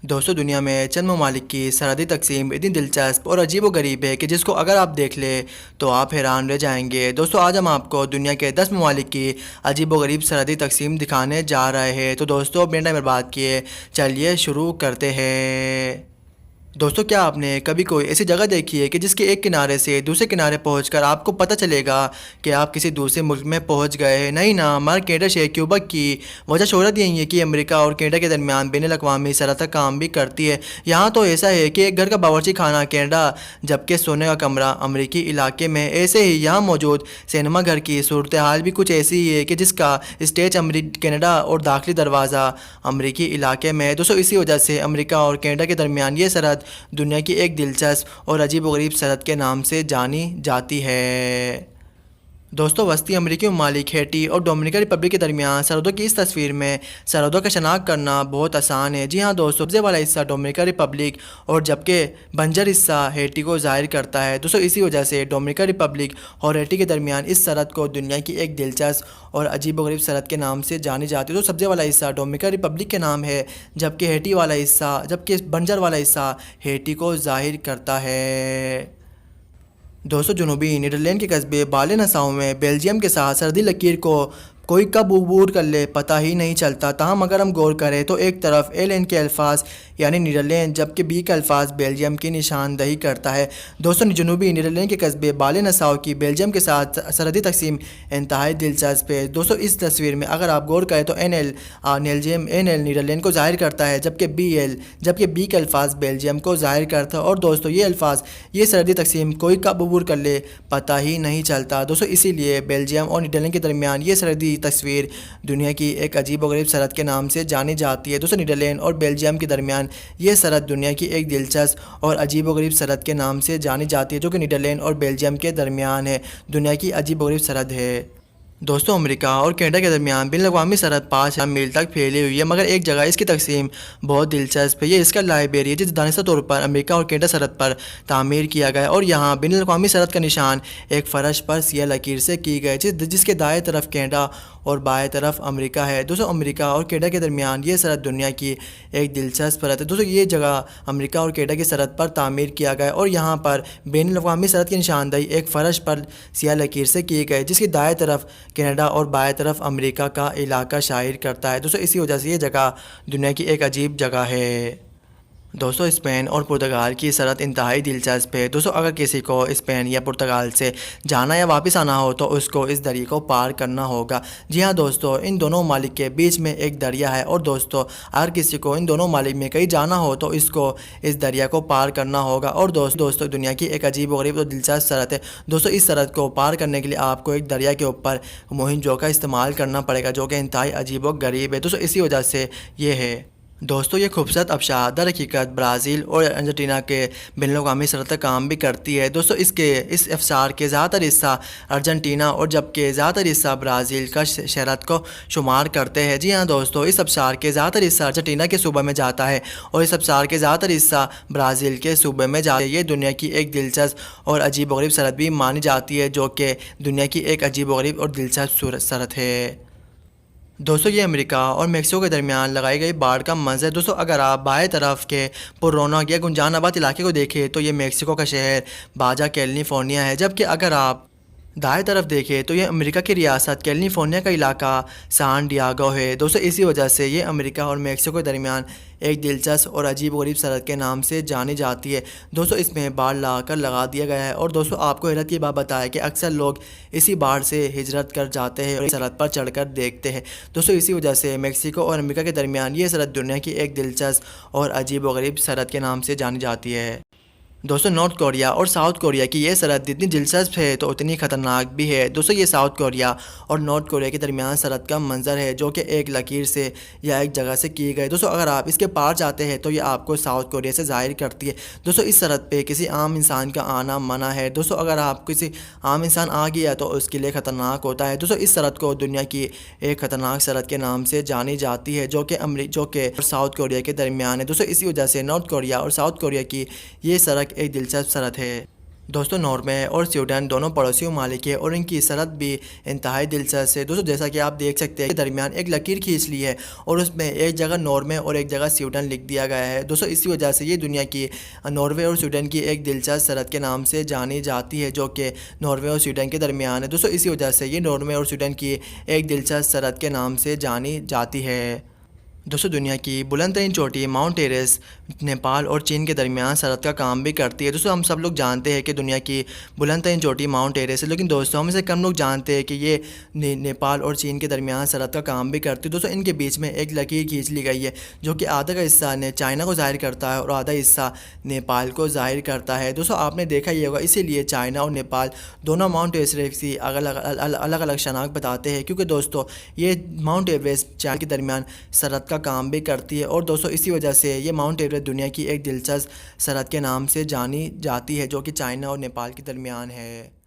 दोस्तों दुनिया में चंद ममालिक की सरहदी तकसीम इतनी दिलचस्प और अजीब-व-गरीब है कि जिसको अगर आप देख लें तो आप हैरान रह जाएंगे। दोस्तों आज हम आपको दुनिया के 10 ममालिक की अजीब-व-गरीब सरहदी तकसीम दिखाने जा रहे हैं। तो दोस्तों बिना टाइम बर्बाद किए चलिए शुरू करते हैं। दोस्तों क्या आपने कभी कोई ऐसी जगह देखी है कि जिसके एक किनारे से दूसरे किनारे पहुंचकर आपको पता चलेगा कि आप किसी दूसरे मुल्क में पहुंच गए हैं? नहीं ना, हमारा कनाडा शहर क्यूबेक की वजह शोहरत यही है कि अमेरिका और कनाडा के दरमियान बैनुल-अक़वामी सरहद का काम भी करती है। यहाँ तो ऐसा है कि एक घर का बावर्ची खाना कनाडा जबकि सोने का कमरा अमरीकी इलाके में। ऐसे ही यहाँ मौजूद सिनेमा घर की सूरत हाल भी कुछ ऐसी ही है कि जिसका स्टेज कनाडा और दाखिली दरवाज़ा अमरीकी इलाके में है। दोस्तों इसी वजह से अमरीका और कनाडा के दरमियान ये सरहद दुनिया की एक दिलचस्प और अजीब-व-गरीब सरहद के नाम से जानी जाती है। दोस्तों वस्ती अमरीकी ममालिक हैटी और डोमिनिकन रिपब्लिक के दरमियान सरहदों की इस तस्वीर में सरहदों का शनाख्त करना बहुत आसान है। जी हाँ दोस्तों, कब्जे वाला हिस्सा डोमिनिकन रिपब्लिक और जबकि बंजर हिस्सा हैटी को ज़ाहिर करता है। दोस्तों इसी वजह से डोमिनिकन रिपब्लिक और हैटी के दरमियान इस सरहद को दुनिया की एक दिलचस्प और अजीब-व-गरीब सरहद के नाम से जानी जाती है। तो सब्ज़े वाला हिस्सा डोमिनिकन रिपब्लिक के नाम है, जबकि बंजर वाला हिस्सा हैटी को ज़ाहिर करता है। दोस्तों जनूबी नीदरलैंड के कस्बे बाले-नसाउ में बेल्जियम के साथ सरहदी लकीर को कोई कब अबूर कर ले पता ही नहीं चलता। ताहम अगर हम गौर करें तो एक तरफ एल के अल्फाज यानी नीदरलैंड जबकि बी का अल्फाज बेल्जियम की निशानदही करता है। दोस्तों जनूबी नीदरलैंड के कस्बे बाले-नसाउ की बेल्जियम के साथ सरहदी तकसीम इंतहाई दिलचस्प है। दोस्तों इस तस्वीर में अगर आप गौर करें तो एन एल नीदरलैंड को ज़ाहिर करता है जबकि बी का अल्फाज बेल्जियम को ज़ाहिर करता है। और दोस्तों ये सरहदी तकसीम कोई कब अबूर कर ले पता ही नहीं चलता। दोस्तों इसीलिए बेल्जियम और नीदरलैंड के दरमियान ये सरहदी तस्वीर दुनिया की एक अजीब व गरीब सरहद के नाम से जानी जाती है। दोस्तों नीदरलैंड और बेल्जियम के दरमियान ये सरहद दुनिया की एक दिलचस्प और अजीब व गरीब सरहद के नाम से जानी जाती है, जो कि नीदरलैंड और बेल्जियम के दरमियान है। दुनिया की अजीब व गरीब सरहद है। दोस्तों अमेरिका और कनाडा के दरमियान बैनुल-अक़वामी सरहद 5,000 मील तक फैली हुई है, मगर एक जगह इसकी तकसीम बहुत दिलचस्प है। ये इसका लाइब्रेरी है जिस दानिस्ता तौर पर अमेरिका और कनाडा सरहद पर तामीर किया गया है। और यहाँ बैनुल-अक़वामी सरहद का निशान एक फ़र्श पर सिया लकीर से की गई जिसके दाएं तरफ कनाडा और बाएं तरफ अमेरिका है। दोस्तों अमेरिका और कनाडा के दरमियान ये सरहद दुनिया की एक दिलचस्प सरहद है। दोस्तों ये जगह अमेरिका और कनाडा की सरहद पर तामीर किया गया है और यहाँ पर बैनुल-अक़वामी सरहद की निशानदही एक फ़र्श पर सिया लकीर से की गई जिसकी दाएं तरफ कनाडा और बाएं तरफ अमेरिका का इलाका शायर करता है। दोस्तों इसी वजह से ये जगह दुनिया की एक अजीब जगह है। दोस्तों स्पेन और पुर्तगाल की सरहद इंतहाई दिलचस्प है। दोस्तों अगर किसी को स्पेन या पुर्तगाल से जाना या वापस आना हो तो उसको इस दरिया को पार करना होगा। जी हाँ दोस्तों, इन दोनों ममालिक के बीच में एक दरिया है और दोस्तों अगर किसी को इन दोनों ममालिक में कहीं जाना हो तो इसको इस दरिया को पार करना होगा। और दोस्तों दुनिया की एक अजीब व गरीब और दिलचस्प सरहद है। दोस्तों इस सरहद को पार करने के लिए आपको एक दरिया के ऊपर मुहिम का इस्तेमाल करना पड़ेगा, जो कि इंतहाई अजीब व गरीब है। दोस्तों इसी वजह से ये है। दोस्तों ये खूबसूरत आबशार दर हकीकत ब्राज़ील और अर्जेंटीना के बैनुल-अक़वामी सरहद तक काम भी करती है। दोस्तों इस आबशार के ज़्यादातर हिस्सा अर्जेंटीना और जबकि ज़्यादातर हिस्सा ब्राज़ील का शहरत को शुमार करते हैं। जी हाँ दोस्तों, इस आबशार के ज़्यादातर हिस्सा अर्जेंटीना के सूबे में जाता है और इस आबशार के ज़्यादातर हिस्सा ब्राज़ील के सूबे में जाता है। ये दुनिया की एक दिलचस्प और अजीब व गरीब सरहद भी मानी जाती है, जो कि दुनिया की एक अजीब व गरीब और दिलचस्प सरहद है। दोस्तों ये अमेरिका और मेक्सिको के दरमियान लगाई गई बाढ़ का मंजर। दोस्तों अगर आप बाएं तरफ के पुर्रोनक या गुंजानाबाद इलाके को देखें तो ये मेक्सिको का शहर बाजा कैलिफोर्निया है, जबकि अगर आप दाएं तरफ देखें तो ये अमेरिका की रियासत कैलिफोर्निया का इलाका सान डियागो है। दोस्तों इसी वजह से ये अमेरिका और मेक्सिको के दरमियान एक दिलचस्प और अजीब गरीब सरहद के नाम से जानी जाती है। दोस्तों इसमें बाढ़ लाकर लगा दिया गया है और दोस्तों आपको हैरत की बात बताया कि अक्सर लोग इसी बाढ़ से हिजरत कर जाते हैं और सरहद पर चढ़कर देखते हैं। दोस्तों इसी वजह से मेक्सिको और अमेरिका के दरमियान ये सरहद दुनिया की एक दिलचस्प और अजीब व गरीब सरहद के नाम से जानी जाती है। दोस्तों नॉर्थ कोरिया और साउथ कोरिया की ये सरहद जितनी दिलचस्प है तो उतनी ख़तरनाक भी है। दोस्तों ये साउथ कोरिया और नॉर्थ कोरिया के दरमियान सरहद का मंजर है, जो कि एक लकीर से या एक जगह से की गई। दोस्तों अगर आप इसके पार जाते हैं तो ये आपको साउथ कोरिया से ज़ाहिर करती है। दोस्तों इस सरहद पे किसी आम इंसान का आना मना है। दोस्तों अगर आप किसी आम इंसान आ गया तो उसके लिए ख़तरनाक होता है। दोस्तों इस सरहद को दुनिया की एक ख़तरनाक सरहद के नाम से जानी जाती है, जो कि साउथ कोरिया के दरमियान है। दोस्तों इसी वजह से नॉर्थ कोरिया और साउथ कोरिया की ये सरहद एक दिलचस्प सरहद है। दोस्तों नॉर्वे और स्वीडन दोनों पड़ोसी ममालिक है और इनकी सरहद भी इंतहाई दिलचस्प है। दोस्तों जैसा कि आप देख सकते हैं कि दरमियान एक लकीर खींच ली है और उसमें एक जगह नॉर्वे और एक जगह स्वीडन लिख दिया गया है। दोस्तों इसी वजह से ये दुनिया की नॉर्वे और स्वीडन की एक दिलचस्प सरहद के नाम से जानी जाती है, जो कि नॉर्वे और स्वीडन के दरमियान है। दोस्तों इसी वजह से ये नॉर्वे और स्वीडन की एक दिलचस्प सरहद के नाम से जानी जाती है। दोस्तों दुनिया की बुलंद तरीन चोटी माउंट एवरेस्ट नेपाल और चीन के दरमियान सरहद का काम भी करती है। दोस्तों हम सब लोग जानते हैं कि दुनिया की बुलंद तरीन चोटी माउंट एवरेस्ट है, लेकिन दोस्तों हम से कम लोग जानते हैं कि ये नेपाल और चीन के दरमियान सरहद का काम भी करती है। दोस्तों इनके बीच में एक लकीर खींच ली गई है, जो कि आधा का हिस्सा ने चाइना को ज़ाहिर करता है और आधा हिस्सा नेपाल को ज़ाहिर करता है। दोस्तों आपने देखा ही होगा, इसीलिए चाइना और नेपाल दोनों माउंट एवरेस्ट की अलग अलग शनाख्त बताते हैं, क्योंकि दोस्तों ये माउंट एवरेस्ट चाइना के दरमियान सरहद का काम भी करती है। और दोस्तों इसी वजह से ये माउंट एवरेस्ट दुनिया की एक दिलचस्प सरहद के नाम से जानी जाती है, जो कि चाइना और नेपाल के दरमियान है।